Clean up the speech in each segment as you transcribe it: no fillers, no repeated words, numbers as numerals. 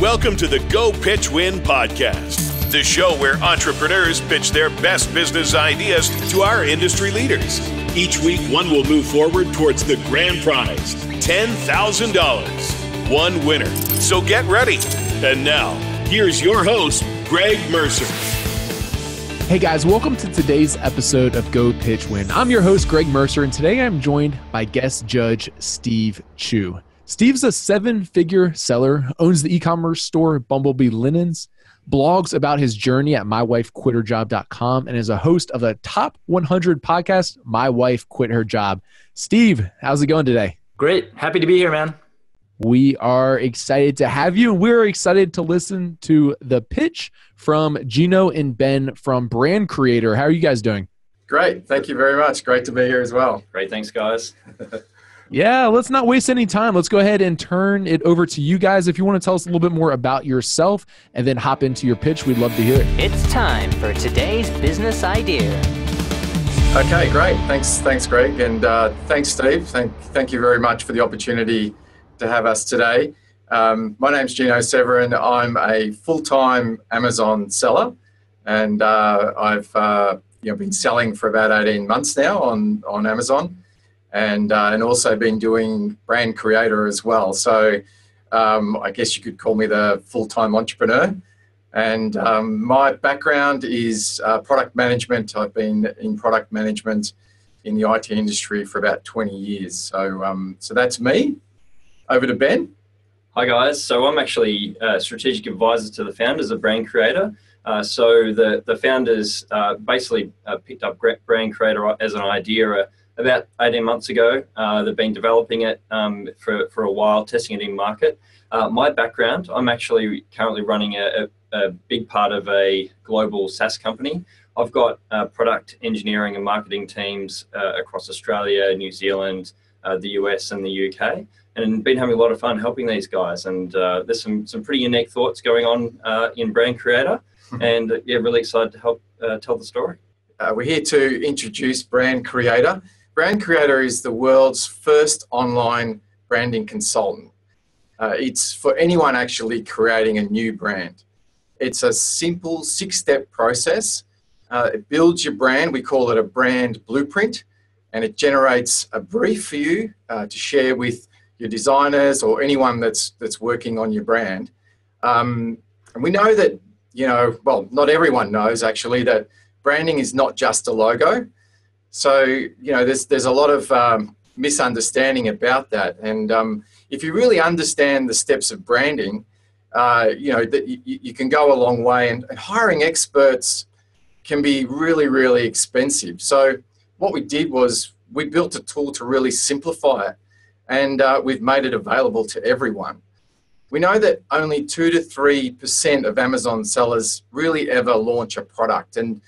Welcome to the Go Pitch Win podcast, the show where entrepreneurs pitch their best business ideas to our industry leaders. Each week, one will move forward towards the grand prize, $10,000. One winner. So get ready. And now, here's your host, Greg Mercer. Hey guys, welcome to today's episode of Go Pitch Win. I'm your host, Greg Mercer, and today I'm joined by guest judge Steve Chou. Steve's a seven-figure seller, owns the e-commerce store Bumblebee Linens, blogs about his journey at mywifequitherjob.com, and is a host of the top 100 podcast, My Wife Quit Her Job. Steve, how's it going today? Great. Happy to be here, man. We are excited to have you, and we're excited to listen to the pitch from Gino and Ben from Brand Creator. How are you guys doing? Great. Thank you very much. Great to be here as well. Great. Thanks, guys. Yeah, let's not waste any time. Let's go ahead and turn it over to you guys. If you want to tell us a little bit more about yourself and then hop into your pitch, we'd love to hear it. It's time for today's business idea. Okay, great. Thanks, Greg. And thanks, Steve. Thank you very much for the opportunity to have us today. My name's Gino Severin. I'm a full-time Amazon seller, and I've been selling for about 18 months now on Amazon. And also been doing Brand Creator as well. So I guess you could call me the full-time entrepreneur. And my background is product management. I've been in product management in the IT industry for about 20 years. So that's me. Over to Ben. Hi, guys. So I'm actually a strategic advisor to the founders of Brand Creator. So the founders basically picked up Brand Creator as an idea about 18 months ago. They've been developing it for a while, testing it in market. My background, I'm actually currently running a big part of a global SaaS company. I've got product engineering and marketing teams across Australia, New Zealand, the US and the UK, and been having a lot of fun helping these guys. And there's some pretty unique thoughts going on in Brand Creator, and really excited to help tell the story. We're here to introduce Brand Creator. Brand Creator is the world's first online branding consultant. It's for anyone actually creating a new brand. It's a simple 6-step process. It builds your brand. We call it a brand blueprint, and it generates a brief for you to share with your designers or anyone that's working on your brand. And we know that, not everyone knows actually that branding is not just a logo. So, there's a lot of misunderstanding about that. And if you really understand the steps of branding, you can go a long way. And hiring experts can be really, really expensive. So what we did was we built a tool to really simplify it. And we've made it available to everyone. We know that only 2 to 3% of Amazon sellers really ever launch a product. And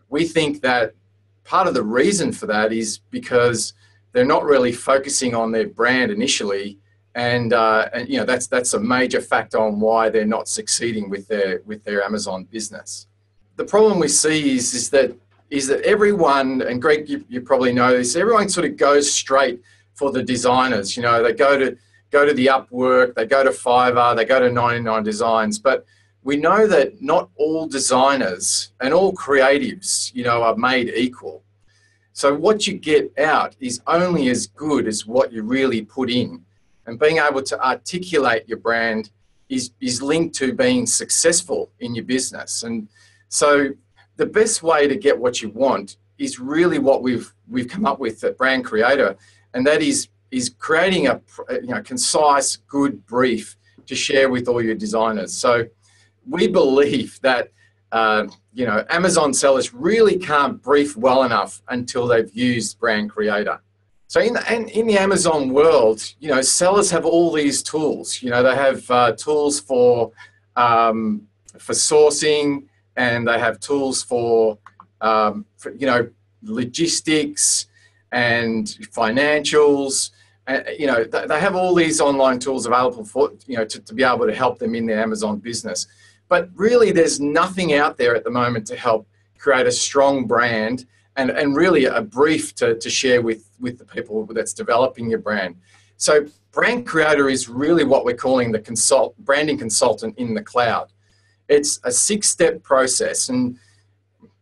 we think that part of the reason for that is because they're not really focusing on their brand initially, and that's a major factor on why they're not succeeding with their Amazon business. The problem we see is that everyone, and Greg, you probably know this, everyone sort of goes straight for the designers. They go to the Upwork, they go to Fiverr, they go to 99 Designs, but we know that not all designers and all creatives, are made equal. So what you get out is only as good as what you really put in. And being able to articulate your brand is linked to being successful in your business. And so the best way to get what you want is really what we've come up with at Brand Creator, and that is creating a concise, good brief to share with all your designers. So we believe that Amazon sellers really can't brief well enough until they've used Brand Creator. So in the Amazon world, sellers have all these tools. They have tools for sourcing, and they have tools for logistics and financials. They have all these online tools available for to be able to help them in their Amazon business. But really, there's nothing out there at the moment to help create a strong brand and really a brief to share with the people that's developing your brand. So Brand creator is really what we're calling the branding consultant in the cloud. It's a 6-step process, and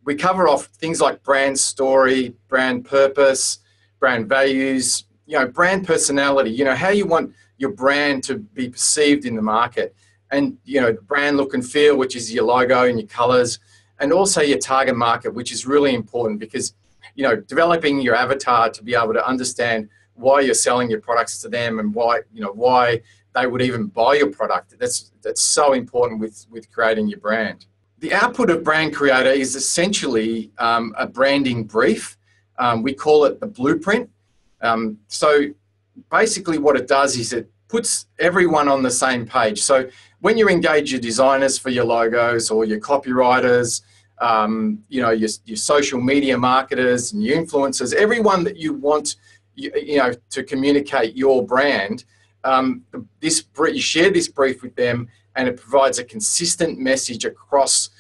we cover off things like brand story, brand purpose, brand values, brand personality, how you want your brand to be perceived in the market, and, brand look and feel, which is your logo and your colors, and also your target market, which is really important because, developing your avatar to be able to understand why you're selling your products to them and why they would even buy your product. That's so important with creating your brand. The output of Brand Creator is essentially a branding brief. We call it the blueprint. So basically what it does is it puts everyone on the same page. So when you engage your designers for your logos or your copywriters, your social media marketers and your influencers, everyone that you want to communicate your brand, you share this brief with them, and it provides a consistent message across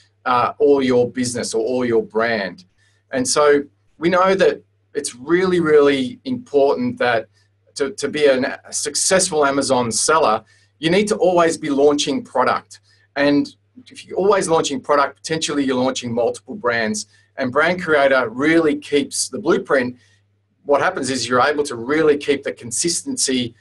all your business or all your brand. And so we know that it's really, really important that to be a successful Amazon seller, you need to always be launching product. And if you're always launching product, potentially you're launching multiple brands. And Brand Creator really keeps the blueprint. What happens is you're able to really keep the consistency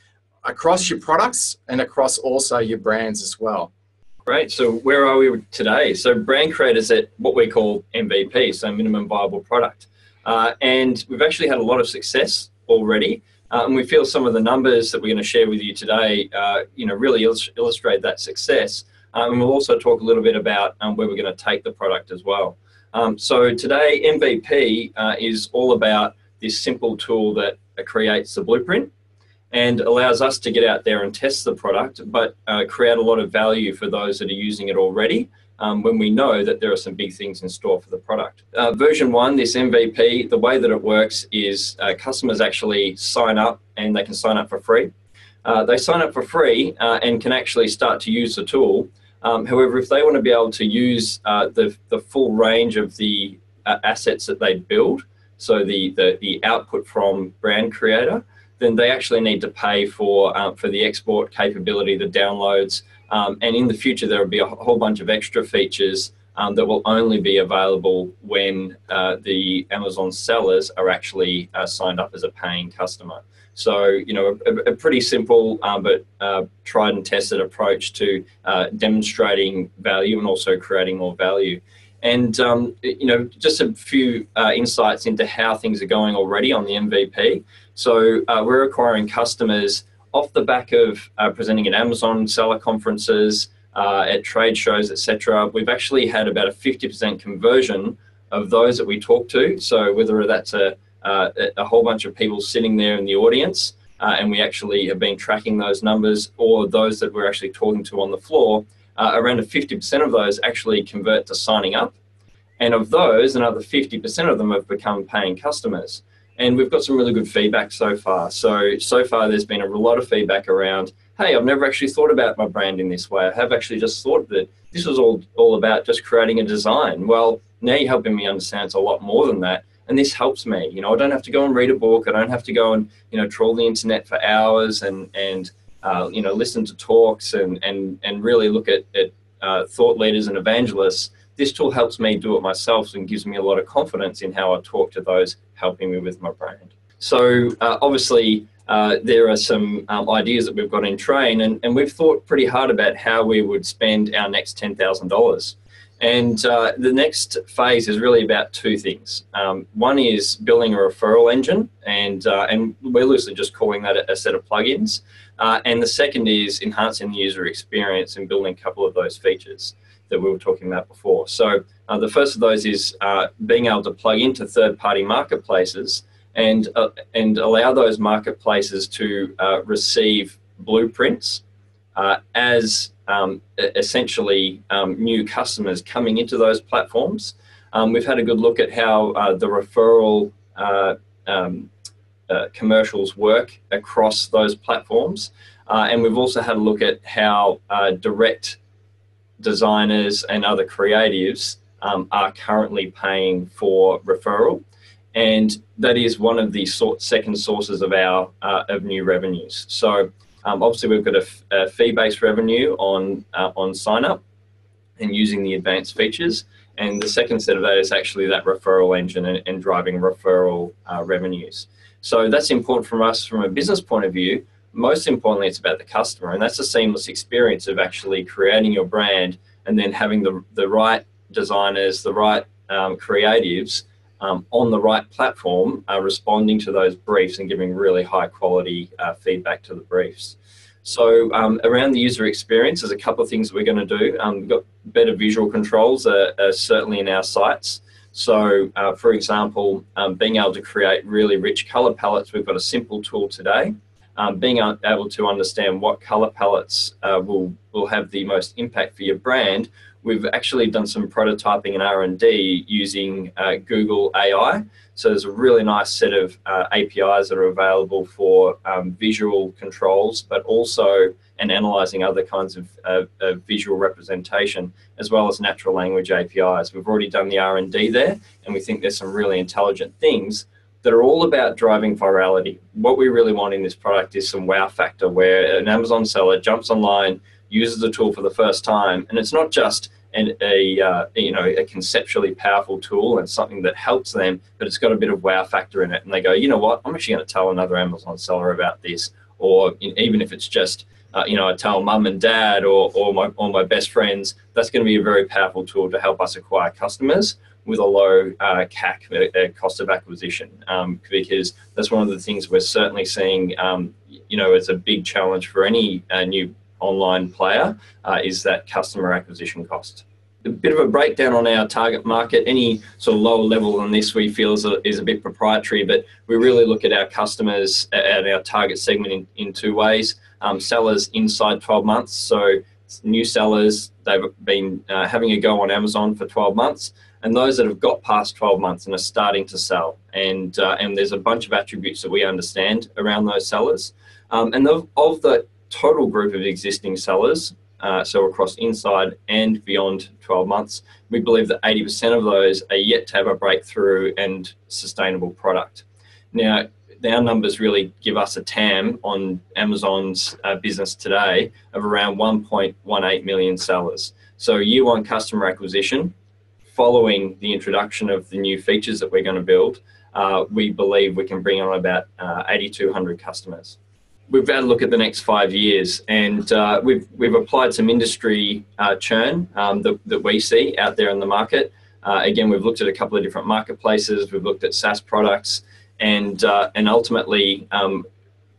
across your products and across also your brands as well. Great. So where are we today? So Brand Creator's at what we call MVP, so minimum viable product. And we've actually had a lot of success already. And we feel some of the numbers that we're going to share with you today, really illustrate that success. And we'll also talk a little bit about where we're going to take the product as well. So today, MVP is all about this simple tool that creates the blueprint and allows us to get out there and test the product, but create a lot of value for those that are using it already when we know that there are some big things in store for the product. Version 1, this MVP, the way that it works is customers actually sign up, and they can sign up for free. They sign up for free and can actually start to use the tool. However, if they want to be able to use the full range of the assets that they build, so the output from Brand Creator, then they actually need to pay for the export capability, the downloads, and in the future there will be a whole bunch of extra features that will only be available when the Amazon sellers are actually signed up as a paying customer. So, a pretty simple but tried and tested approach to demonstrating value and also creating more value. And, just a few insights into how things are going already on the MVP. So we're acquiring customers off the back of presenting at Amazon seller conferences, at trade shows, etc. We've actually had about a 50% conversion of those that we talk to. So whether that's a whole bunch of people sitting there in the audience, and we actually have been tracking those numbers, or those that we're actually talking to on the floor, around 50% of those actually convert to signing up. And of those, another 50% of them have become paying customers. And we've got some really good feedback so far. So far there's been a lot of feedback around, hey, I've never actually thought about my brand in this way. I have actually just thought that this was all about just creating a design. Well, now you're helping me understand it's a lot more than that. And this helps me. I don't have to go and read a book. I don't have to go and, trawl the internet for hours and listen to talks and really look at thought leaders and evangelists. This tool helps me do it myself and gives me a lot of confidence in how I talk to those helping me with my brand. So obviously there are some ideas that we've got in train, and we've thought pretty hard about how we would spend our next $10,000. And the next phase is really about two things. One is building a referral engine, and we're loosely just calling that a set of plugins. And the second is enhancing the user experience and building a couple of those features that we were talking about before. So the first of those is being able to plug into third-party marketplaces and allow those marketplaces to receive blueprints as essentially new customers coming into those platforms. We've had a good look at how the referral commercials work across those platforms. And we've also had a look at how direct designers and other creatives are currently paying for referral. And that is one of the second sources of our of new revenues. So Obviously, we've got a fee-based revenue on sign-up and using the advanced features. And the second set of that is actually that referral engine and driving referral revenues. So that's important for us from a business point of view. Most importantly, it's about the customer, and that's a seamless experience of actually creating your brand and then having the right designers, the right creatives on the right platform, responding to those briefs and giving really high quality feedback to the briefs. So around the user experience, there's a couple of things that we're going to do. We've got better visual controls certainly in our sites. So for example, being able to create really rich color palettes, we've got a simple tool today. Being able to understand what color palettes will have the most impact for your brand. We've actually done some prototyping and R&D using Google AI. So there's a really nice set of APIs that are available for visual controls, but also and analyzing other kinds of visual representation, as well as natural language APIs. We've already done the R&D there, and we think there's some really intelligent things that are all about driving virality. What we really want in this product is some wow factor, where an Amazon seller jumps online, uses the tool for the first time, and it's not just a conceptually powerful tool and something that helps them, but it's got a bit of wow factor in it, and they go, you know what, I'm actually going to tell another Amazon seller about this. Or even if it's just I tell mum and dad or my best friends, that's going to be a very powerful tool to help us acquire customers with a low CAC, cost of acquisition, because that's one of the things we're certainly seeing, as a big challenge for any new online player, is that customer acquisition cost. A bit of a breakdown on our target market. Any sort of lower level than this we feel is a bit proprietary, but we really look at our customers at our target segment in two ways. Sellers inside 12 months, so new sellers, they've been having a go on Amazon for 12 months, and those that have got past 12 months and are starting to sell. And there's a bunch of attributes that we understand around those sellers. And of the total group of existing sellers, so across inside and beyond 12 months, we believe that 80% of those are yet to have a breakthrough and sustainable product. Now, our numbers really give us a TAM on Amazon's business today of around 1.18 million sellers. So year one customer acquisition, following the introduction of the new features that we're going to build, we believe we can bring on about 8,200 customers. We've had a look at the next 5 years, and we've applied some industry churn that we see out there in the market. Again, we've looked at a couple of different marketplaces. We've looked at SaaS products, and ultimately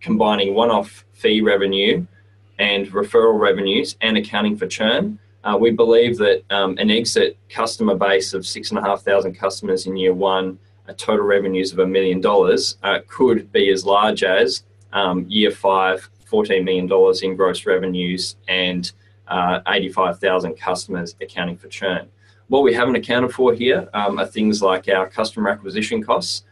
combining one-off fee revenue and referral revenues and accounting for churn. We believe that an exit customer base of 6,500 customers in year one, total revenues of $1 million, could be as large as year five, $14 million in gross revenues and 85,000 customers accounting for churn. What we haven't accounted for here are things like our customer acquisition costs.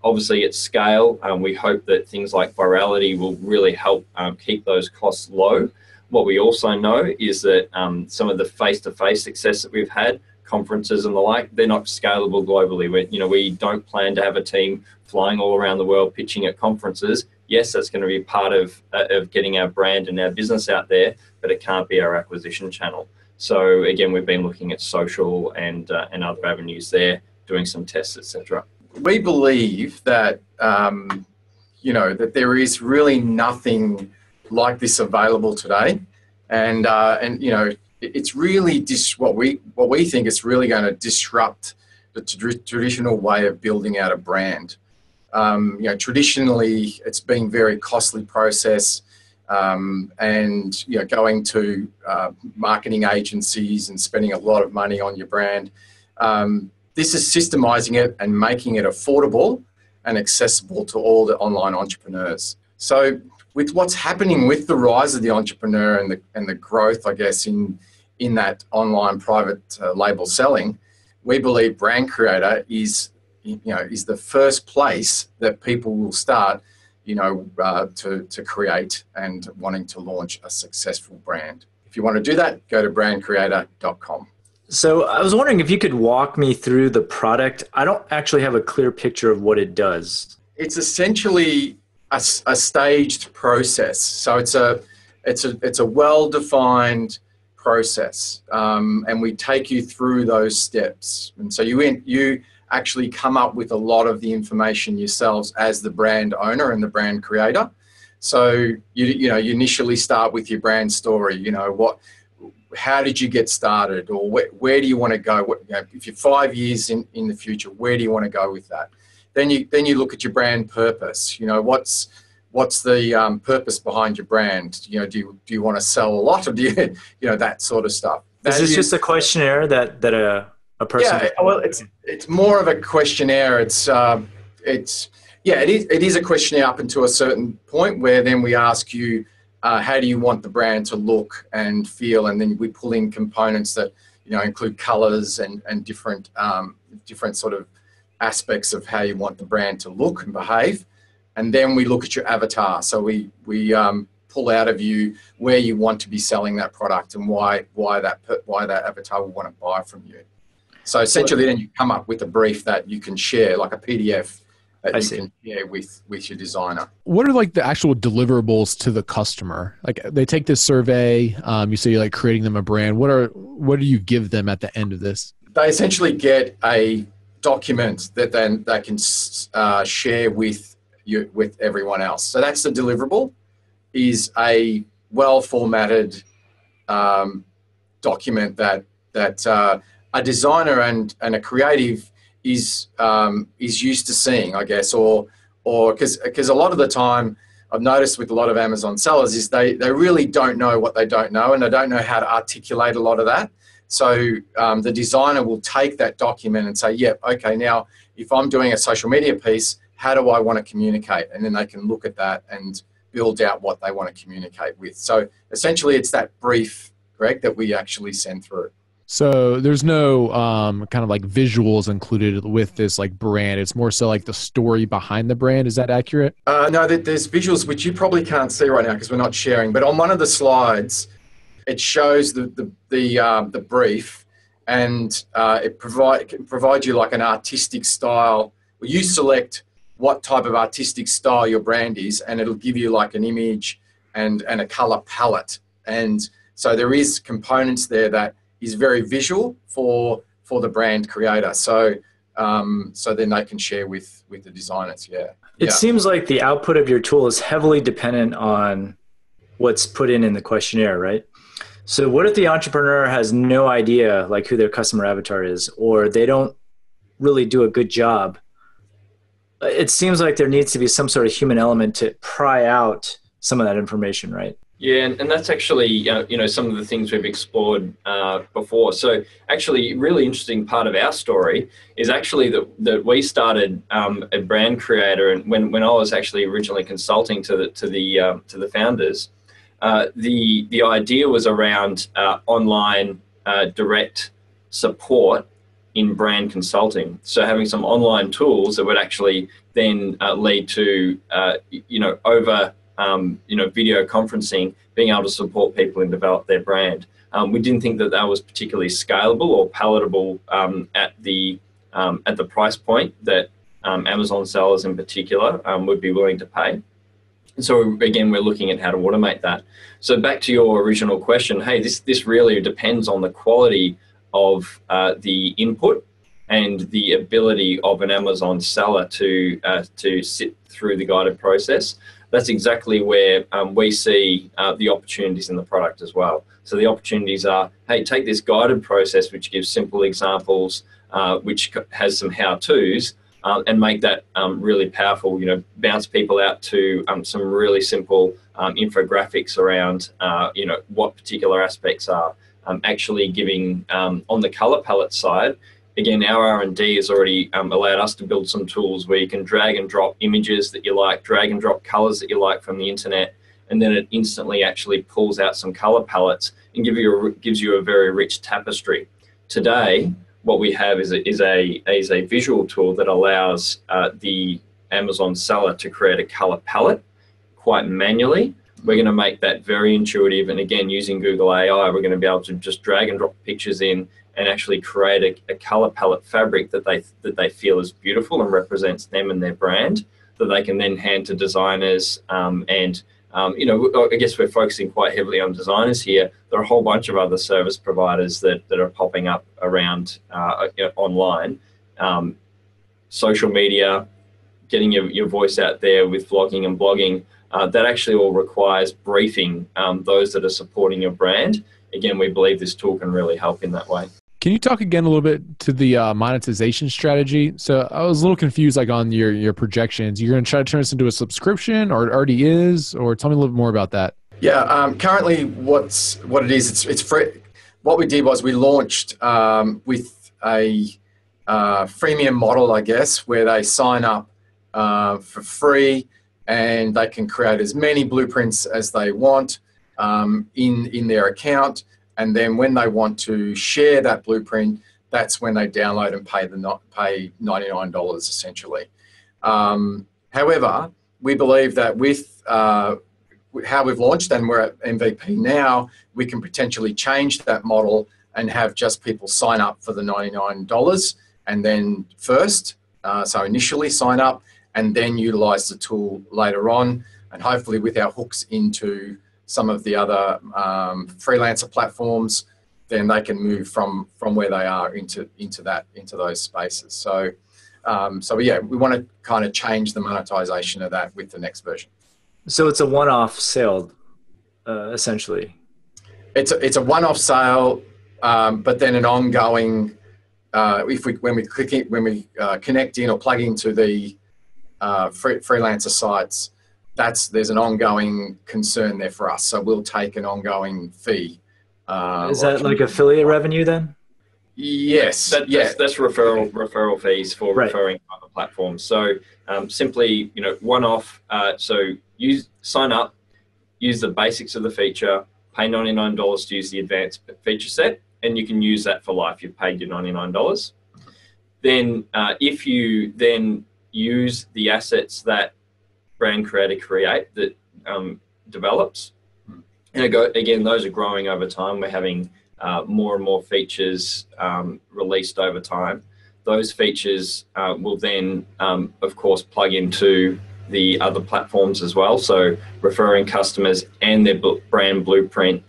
Obviously at scale, we hope that things like virality will really help keep those costs low. What we also know is that some of the face-to-face success that we've had, conferences and the like, they're not scalable globally. We don't plan to have a team flying all around the world pitching at conferences. Yes, that's going to be part of getting our brand and our business out there, but it can't be our acquisition channel. So again, we've been looking at social and other avenues there, doing some tests, etc. We believe that that there is really nothing like this available today, and it's really what we think is really going to disrupt the traditional way of building out a brand. Traditionally it's been very costly process, and going to marketing agencies and spending a lot of money on your brand. This is systemizing it and making it affordable and accessible to all the online entrepreneurs. So with what's happening with the rise of the entrepreneur and the growth, I guess, in that online private label selling, we believe Brand Creator is the first place that people will start, to create and wanting to launch a successful brand. If you want to do that, go to brandcreator.com. So I was wondering if you could walk me through the product. I don't actually have a clear picture of what it does. It's essentially a staged process. So it's a well-defined process, and we take you through those steps. And so you actually come up with a lot of the information yourselves as the brand owner and the brand creator. So you initially start with your brand story. How did you get started, or where do you want to go? If you're 5 years in the future, where do you want to go with that? Then you look at your brand purpose. What's the purpose behind your brand? Do you want to sell a lot, or do you that sort of stuff? Is this just a questionnaire that a person? Yeah, well, it's more of a questionnaire. It is a questionnaire up until a certain point, where then we ask you, how do you want the brand to look and feel, and then we pull in components that include colors and different sort of aspects of how you want the brand to look and behave. And then we look at your avatar. So we pull out of you where you want to be selling that product and why that avatar will want to buy from you. So essentially, then you come up with a brief that you can share, like a PDF that you can share with your designer. What are like the actual deliverables to the customer? Like, they take this survey, you say you're like creating them a brand. What do you give them at the end of this? They essentially get a document that then they can share with everyone else. So that's the deliverable, is a well-formatted document that a designer and a creative is used to seeing, I guess, or because a lot of the time I've noticed with a lot of Amazon sellers is they really don't know what they don't know, and they don't know how to articulate a lot of that. So the designer will take that document and say, yep, okay, now if I'm doing a social media piece, how do I want to communicate? And then they can look at that and build out what they want to communicate with. So essentially it's that brief, Greg, that we actually send through. So there's no kind of like visuals included with this like brand. It's more so like the story behind the brand. Is that accurate? No, there's visuals, which you probably can't see right now because we're not sharing. But on one of the slides, it shows the brief, and it provides you like an artistic style. Well, you select what type of artistic style your brand is, and it'll give you like an image and a color palette. And so there is components there that is very visual for the brand creator. So then they can share with the designers. Yeah. It seems like the output of your tool is heavily dependent on what's put in the questionnaire, right? So what if the entrepreneur has no idea like who their customer avatar is, or they don't really do a good job? It seems like there needs to be some sort of human element to pry out some of that information, right? Yeah, and that's actually some of the things we've explored before. So actually, a really interesting part of our story is actually that we started a brand creator, and when I was actually originally consulting to the founders, the idea was around online direct support in brand consulting. So having some online tools that would actually then lead to over video conferencing, being able to support people and develop their brand. We didn't think that was particularly scalable or palatable at the price point that Amazon sellers in particular would be willing to pay. And so again, we're looking at how to automate that. So back to your original question, hey, this really depends on the quality of the input and the ability of an Amazon seller to sit through the guided process. That's exactly where we see the opportunities in the product as well. So the opportunities are, hey, take this guided process, which gives simple examples, which has some how-tos, and make that really powerful, bounce people out to some really simple infographics around, what particular aspects are. Actually giving, on the color palette side, again, our R&D has already allowed us to build some tools where you can drag and drop images that you like, drag and drop colors that you like from the internet, and then it instantly actually pulls out some color palettes and gives you a very rich tapestry. Today, what we have is a visual tool that allows the Amazon seller to create a color palette quite manually. We're going to make that very intuitive, and again, using Google AI, we're going to be able to just drag and drop pictures in and actually create a color palette fabric that they feel is beautiful and represents them and their brand, that they can then hand to designers. I guess we're focusing quite heavily on designers here. There are a whole bunch of other service providers that are popping up around online, social media, getting your voice out there with vlogging and blogging. That actually all requires briefing those that are supporting your brand. Again, we believe this tool can really help in that way. Can you talk again a little bit to the monetization strategy? So I was a little confused, like on your projections. You're going to try to turn this into a subscription, or it already is, or tell me a little bit more about that. Yeah, currently what it is, it's free. What we did was we launched with a freemium model, I guess, where they sign up for free and they can create as many blueprints as they want in their account. And then when they want to share that blueprint, that's when they download and pay $99 essentially. However, we believe that with how we've launched and we're at MVP now, we can potentially change that model and have just people sign up for the $99 and then first, so initially sign up and then utilize the tool later on, and hopefully with our hooks into some of the other freelancer platforms, then they can move from where they are into those spaces. So yeah, we want to kind of change the monetization of that with the next version. So it's a one-off sale, essentially. It's a one-off sale, but then an ongoing. When we connect in or plug into the freelancer sites, there's an ongoing concern there for us. So we'll take an ongoing fee. Is that like affiliate revenue then? Yes. That's referral fees for referring other platforms. So simply, one-off. So sign up, use the basics of the feature, pay $99 to use the advanced feature set, and you can use that for life. You've paid your $99. Then if you then use the assets that brand creator create that develops, and again, those are growing over time. We're having more and more features released over time. Those features will then, of course, plug into the other platforms as well. So referring customers and their brand blueprint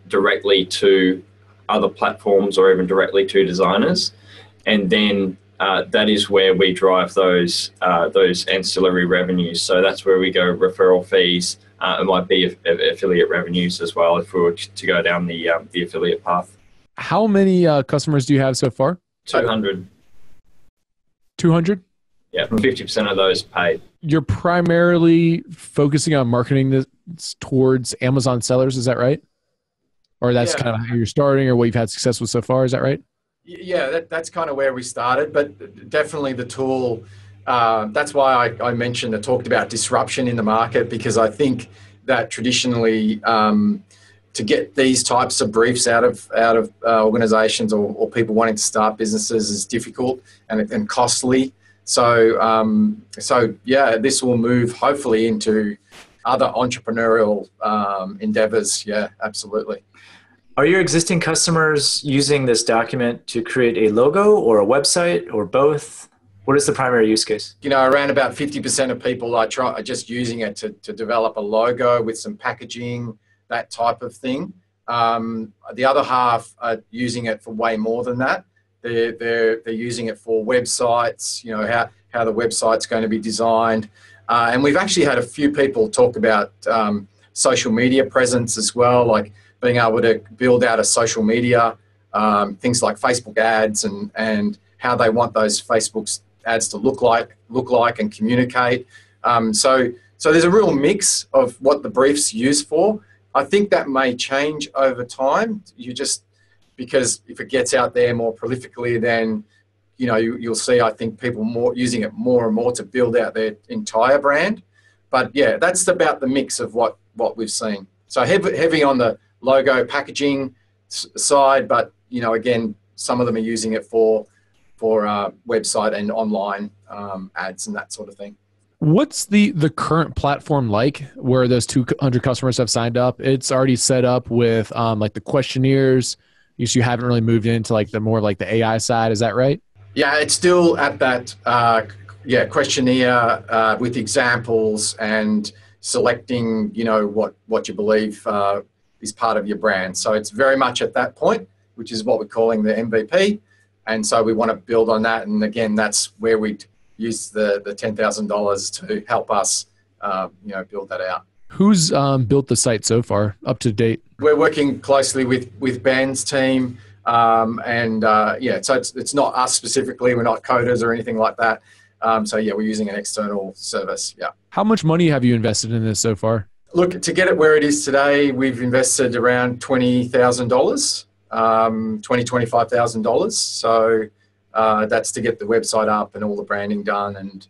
directly to other platforms or even directly to designers. And then that is where we drive those ancillary revenues. So that's where we go referral fees. It might be affiliate revenues as well if we were to go down the affiliate path. How many customers do you have so far? 200. 200? Yeah, 50% of those paid. You're primarily focusing on marketing this towards Amazon sellers, is that right? Or that's kind of how you're starting or what you've had success with so far, is that right? Yeah, that's kind of where we started, but definitely the tool, that's why I mentioned and talked about disruption in the market, because I think that traditionally to get these types of briefs out of organizations or people wanting to start businesses is difficult and costly. So yeah, this will move hopefully into other entrepreneurial endeavors. Yeah, absolutely. Are your existing customers using this document to create a logo or a website or both? What is the primary use case? Around about 50% of people are just using it to develop a logo with some packaging, that type of thing. The other half are using it for way more than that. They're using it for websites, how the website's going to be designed. And we've actually had a few people talk about social media presence as well, like being able to build out a social media, things like Facebook ads and how they want those Facebook ads to look like and communicate. So there's a real mix of what the brief's used for. I think that may change over time. Because if it gets out there more prolifically, then you'll see, I think, people using it more and more to build out their entire brand. But yeah, that's about the mix of what we've seen. So heavy on the logo packaging side, but again, some of them are using it for website and online ads and that sort of thing. What's the current platform like where those 200 customers have signed up? It's already set up with like the questionnaires. You haven't really moved into like the more like the AI side. Is that right? Yeah, it's still at that questionnaire with examples and selecting, what you believe is part of your brand. So it's very much at that point, which is what we're calling the MVP. And so we want to build on that. And again, that's where we use the $10,000 to help us, build that out. Who's built the site so far, up to date? We're working closely with Ben's team. So it's not us specifically. We're not coders or anything like that. We're using an external service. Yeah. How much money have you invested in this so far? Look, to get it where it is today, we've invested around $20,000, $25,000. So that's to get the website up and all the branding done, and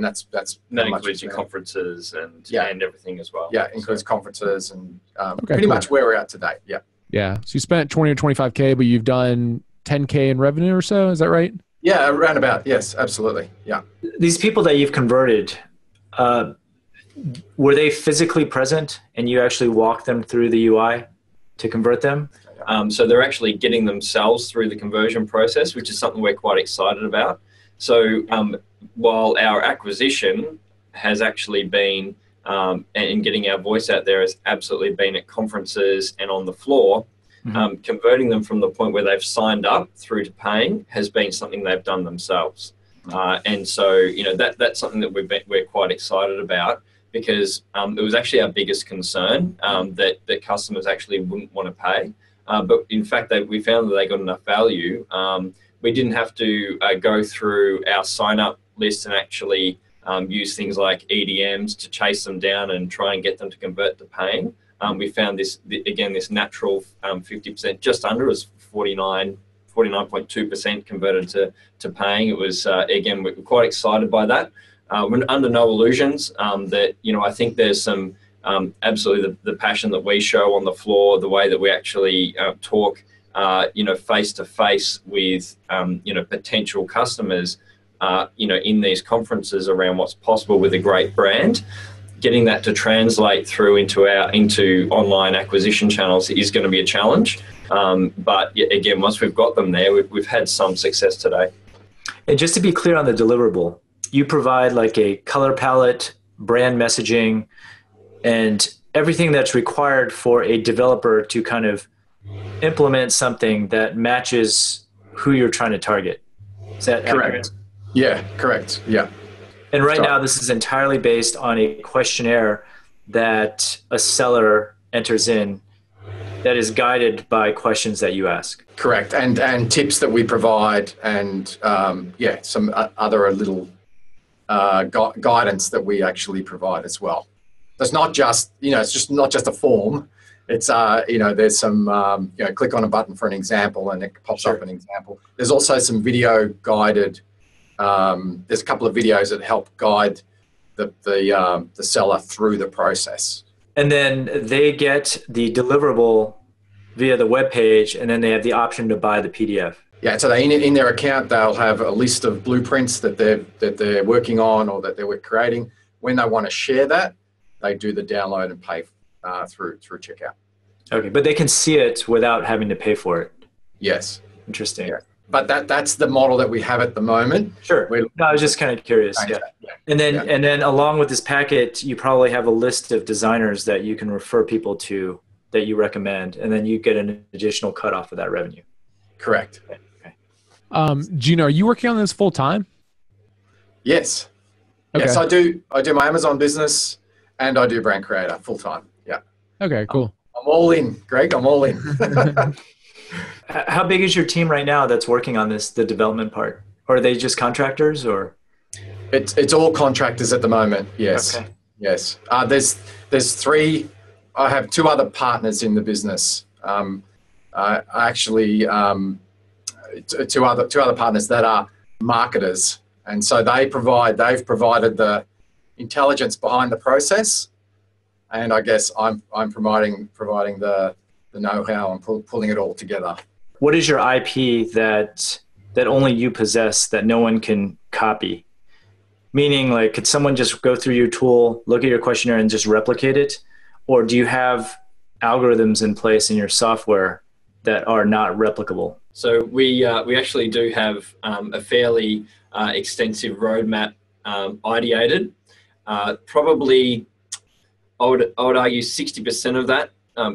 that's that includes your conferences and everything as well. Yeah, includes conferences and much where we're at today. Yeah. Yeah. So you spent 20 or 25K, but you've done 10K in revenue or so. Is that right? Yeah, around about. Yes, absolutely. Yeah. These people that you've converted, were they physically present and you actually walked them through the UI to convert them? So they're actually getting themselves through the conversion process, which is something we're quite excited about. So while our acquisition has actually been, and getting our voice out there has absolutely been at conferences and on the floor, converting them from the point where they've signed up through to paying has been something they've done themselves. And so, that's something that we're quite excited about, because it was actually our biggest concern, that customers actually wouldn't want to pay. But in fact, we found that they got enough value. We didn't have to go through our sign-up list and actually use things like EDMs to chase them down and try and get them to convert to paying. We found this natural 50%, just under, as 49.2% converted to paying. It was, again, we're quite excited by that. We're under no illusions that, I think there's some absolutely the passion that we show on the floor, the way that we actually talk, face to face with, potential customers, in these conferences around what's possible with a great brand. Getting that to translate through into online acquisition channels is going to be a challenge. But again, once we've got them there, we've had some success today. And just to be clear on the deliverable, you provide like a color palette, brand messaging, and everything that's required for a developer to kind of implement something that matches who you're trying to target. Is that correct? Accurate? Yeah, correct. Yeah. And right now, this is entirely based on a questionnaire that a seller enters in that is guided by questions that you ask. Correct. And tips that we provide, and some other little guidance that we actually provide as well. It's not just, it's just not just a form. It's, there's some, click on a button for an example and it pops up an example. There's also some video guided. There's a couple of videos that help guide the seller through the process. And then they get the deliverable via the web page, and then they have the option to buy the PDF. Yeah, so in their account, they'll have a list of blueprints that they're working on or that they're creating. When they want to share that, they do the download and pay through checkout. Okay, but they can see it without having to pay for it. Yes. Interesting. Yeah. But that's the model that we have at the moment. Sure. No, I was just kind of curious. Yeah. And then along with this packet, you probably have a list of designers that you can refer people to that you recommend, and then you get an additional cut off of that revenue. Correct. Okay. Gina, are you working on this full time? Yes. Okay. Yes, I do my Amazon business and I do Brand Creator full time. Yeah. Okay, cool. I'm all in, Greg. I'm all in. How big is your team right now that's working on the development part? Or are they just contractors, or? It's all contractors at the moment. Yes. Okay. Yes. There's three. I have two other partners in the business. Actually, two other partners that are marketers, and so they've provided the intelligence behind the process, and I guess I'm providing the know-how and pulling it all together. What is your IP that only you possess, that no one can copy? Meaning, like, could someone just go through your tool, look at your questionnaire, and just replicate it? Or do you have algorithms in place in your software that are not replicable? So we actually do have a fairly extensive roadmap ideated. Probably, I would argue 60% of that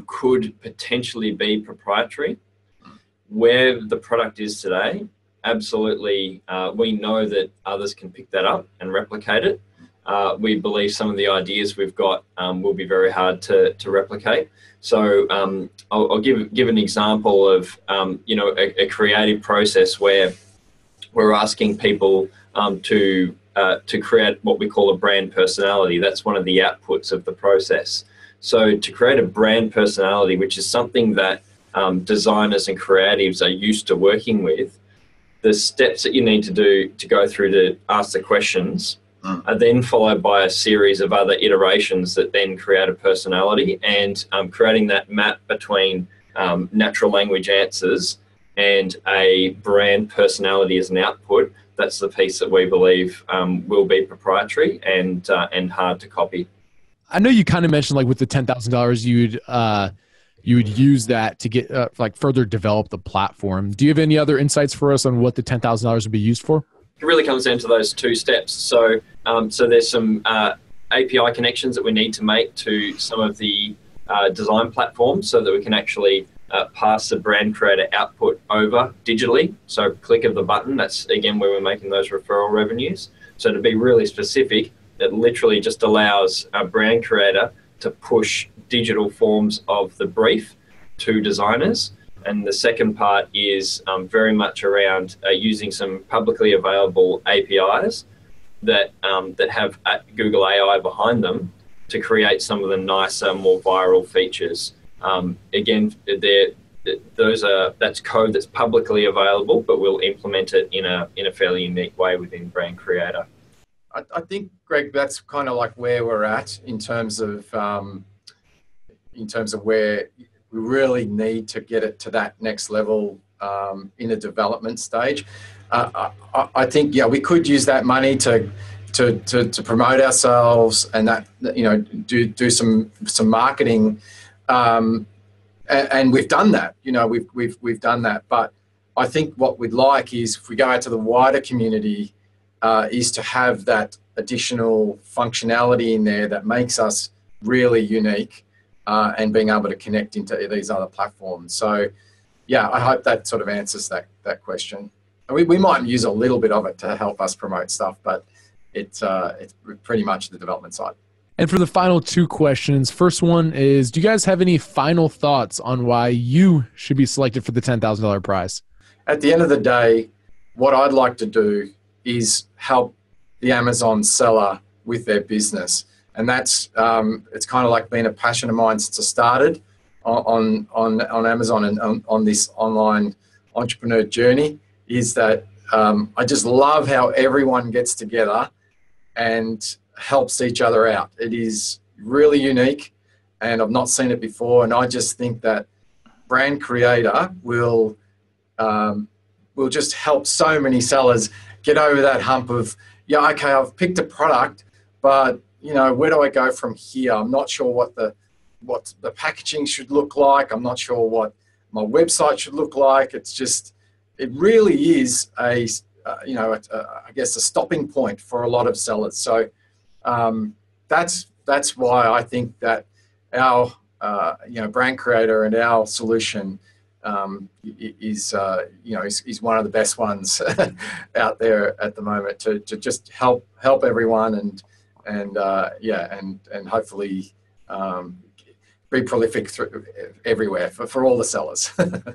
could potentially be proprietary. Where the product is today, absolutely, we know that others can pick that up and replicate it. We believe some of the ideas we've got will be very hard to replicate. So I'll give an example of a creative process where we're asking people to create what we call a brand personality. That's one of the outputs of the process. So to create a brand personality, which is something that designers and creatives are used to working with, the steps that you need to do to go through to ask the questions are then followed by a series of other iterations that then create a personality, and creating that map between natural language answers and a brand personality as an output. That's the piece that we believe will be proprietary and hard to copy. I know you kind of mentioned, like, with the $10,000, you would use that to get further develop the platform. Do you have any other insights for us on what the $10,000 would be used for? It really comes down to those two steps. So there's some API connections that we need to make to some of the design platforms so that we can actually pass the brand creator output over digitally. So click of the button, that's again where we're making those referral revenues. So to be really specific, it literally just allows a brand creator to push digital forms of the brief to designers. And the second part is very much around using some publicly available APIs that have Google AI behind them to create some of the nicer, more viral features. Again, that's code that's publicly available, but we'll implement it in a fairly unique way within Brand Creator. I think, Greg, that's kind of like where we're at in terms of where we really need to get it to that next level in a development stage. I think, we could use that money to promote ourselves and that, do some marketing, and we've done that. We've done that. But I think what we'd like is, if we go out to the wider community, is to have that additional functionality in there that makes us really unique. And being able to connect into these other platforms. So, I hope that sort of answers that question. We might use a little bit of it to help us promote stuff, but it's pretty much the development side. And for the final two questions, first one is, do you guys have any final thoughts on why you should be selected for the $10,000 prize? At the end of the day, what I'd like to do is help the Amazon seller with their business. And that's it's kind of like been a passion of mine since I started on Amazon and on this online entrepreneur journey, is that I just love how everyone gets together and helps each other out. It is really unique, and I've not seen it before. And I just think that Brand Creator will just help so many sellers get over that hump of, okay, I've picked a product, but where do I go from here? I'm not sure what the packaging should look like. I'm not sure what my website should look like. It really is I guess a stopping point for a lot of sellers. So that's why I think that our Brand Creator and our solution is one of the best ones out there at the moment to just help everyone and hopefully be prolific everywhere for all the sellers.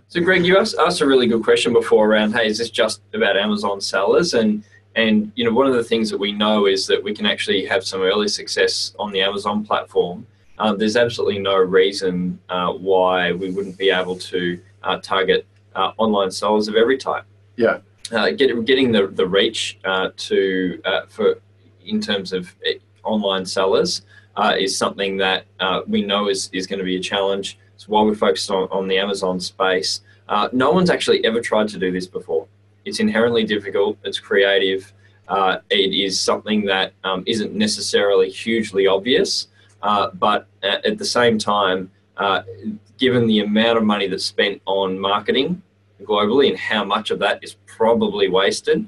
So, Greg, you asked a really good question before around, hey, is this just about Amazon sellers? And one of the things that we know is that we can actually have some early success on the Amazon platform. There's absolutely no reason why we wouldn't be able to target online sellers of every type. Yeah. Getting the reach in terms of online sellers is something that we know is going to be a challenge. So while we're focused on the Amazon space, no one's actually ever tried to do this before. It's inherently difficult. It's creative. It is something that isn't necessarily hugely obvious, but at the same time, given the amount of money that's spent on marketing, globally, and how much of that is probably wasted.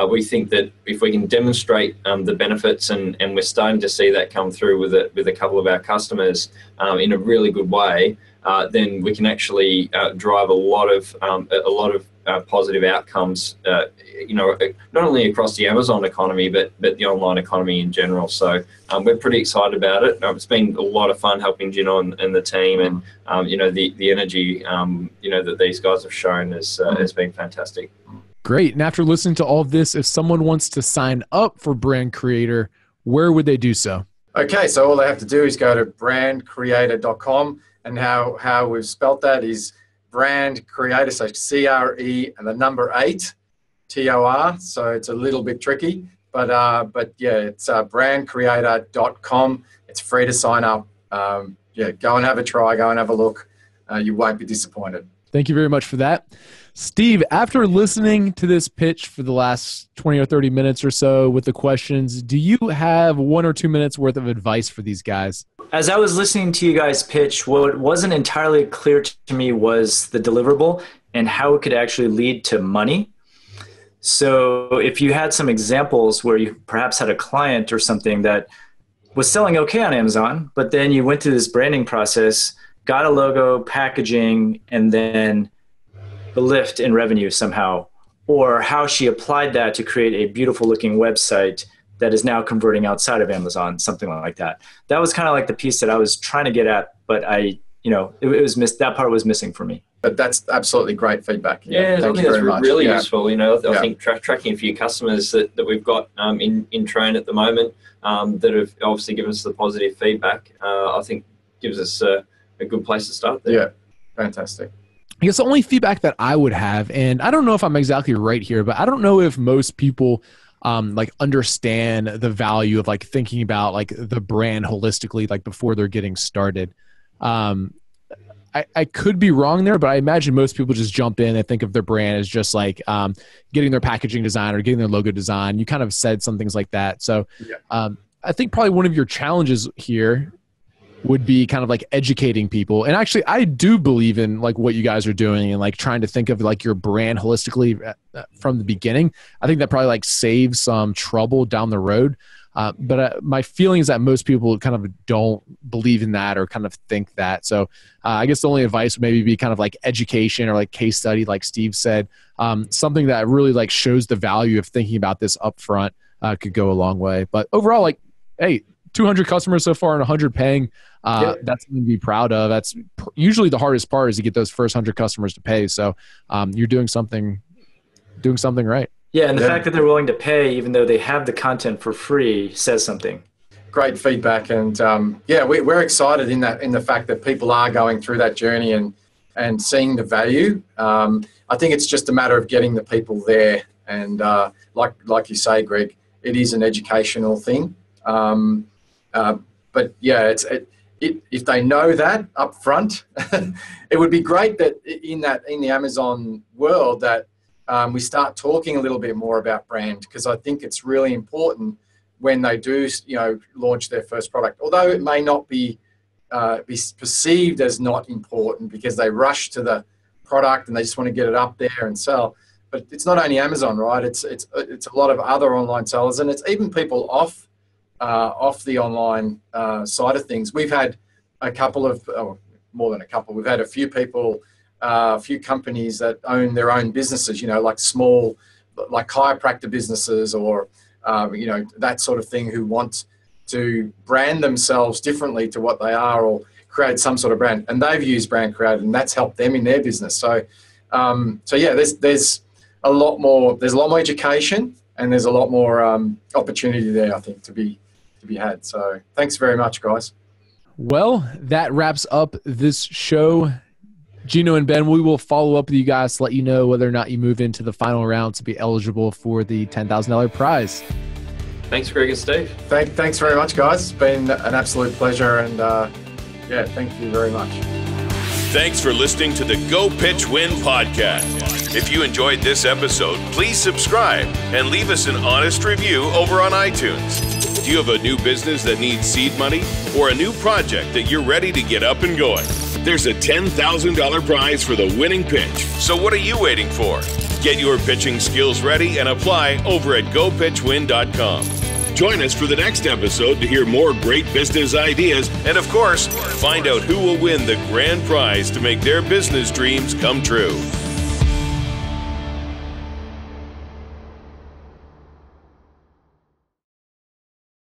We think that if we can demonstrate the benefits, and we're starting to see that come through with a couple of our customers in a really good way, then we can actually drive a lot of positive outcomes, not only across the Amazon economy, but the online economy in general. So we're pretty excited about it. It's been a lot of fun helping Gino and the team, and the energy that these guys have shown has been fantastic. Great. And after listening to all of this, if someone wants to sign up for Brand Creator, where would they do so? Okay, so all they have to do is go to brandcreator.com, and how we've spelt that is Brand Creator, so CRE and the number 8, TOR. So it's a little bit tricky, but yeah, it's brandcreator.com. It's free to sign up. Go and have a try, go and have a look. You won't be disappointed. Thank you very much for that. Steve, after listening to this pitch for the last 20 or 30 minutes or so with the questions, do you have 1 or 2 minutes worth of advice for these guys? As I was listening to you guys pitch, what wasn't entirely clear to me was the deliverable and how it could actually lead to money. So if you had some examples where you perhaps had a client or something that was selling okay on Amazon, but then you went through this branding process, got a logo, packaging, and then the lift in revenue somehow, or how she applied that to create a beautiful looking website that is now converting outside of Amazon, something like that. That was kind of like the piece that I was trying to get at, but it was that part was missing for me. But that's absolutely great feedback. Yeah, I think that's really useful. I think tracking a few customers that we've got in train at the moment that have obviously given us the positive feedback, I think gives us a good place to start there. Yeah, fantastic. I guess the only feedback that I would have, and I don't know if I'm exactly right here, but I don't know if most people understand the value of thinking about the brand holistically, before they're getting started. I could be wrong there, but I imagine most people just jump in and think of their brand as just getting their packaging design or getting their logo design. You kind of said some things like that. So I think probably one of your challenges here would be kind of educating people. And actually, I do believe in what you guys are doing and trying to think of your brand holistically from the beginning. I think that probably saves some trouble down the road. But my feeling is that most people kind of don't believe in that or kind of think that. So I guess the only advice would maybe be kind of education or case study, like Steve said, something that really shows the value of thinking about this upfront could go a long way. But overall, hey, 200 customers so far and 100 paying. That's something to be proud of. That's usually the hardest part, is to get those first 100 customers to pay. So you're doing something right. Yeah, and the fact that they're willing to pay even though they have the content for free says something. Great feedback, and we're excited in the fact that people are going through that journey and seeing the value. I think it's just a matter of getting the people there, and like you say, Greg, it is an educational thing. But yeah, if they know that up front, it would be great that in the Amazon world that we start talking a little bit more about brand, because I think it's really important when they do, launch their first product. Although it may not be perceived as not important because they rush to the product and they just want to get it up there and sell. But it's not only Amazon, right? It's a lot of other online sellers, and it's even people off the online side of things. We've had more than a couple. We've had a few people, a few companies that own their own businesses, small, chiropractor businesses or, that sort of thing, who want to brand themselves differently to what they are or create some sort of brand. And they've used Brand Creator, and that's helped them in their business. So there's a lot more education, and there's a lot more opportunity there, I think, to be had. So thanks very much, guys. Well, that wraps up this show. Gino and Ben, we will follow up with you guys to let you know whether or not you move into the final round to be eligible for the $10,000 prize. Thanks, Greg and Steve. Thanks very much, guys. It's been an absolute pleasure, and thank you very much. Thanks for listening to the Go Pitch Win podcast. If you enjoyed this episode, please subscribe and leave us an honest review over on iTunes. Do you have a new business that needs seed money or a new project that you're ready to get up and going? There's a $10,000 prize for the winning pitch. So what are you waiting for? Get your pitching skills ready and apply over at gopitchwin.com. Join us for the next episode to hear more great business ideas and, of course, find out who will win the grand prize to make their business dreams come true.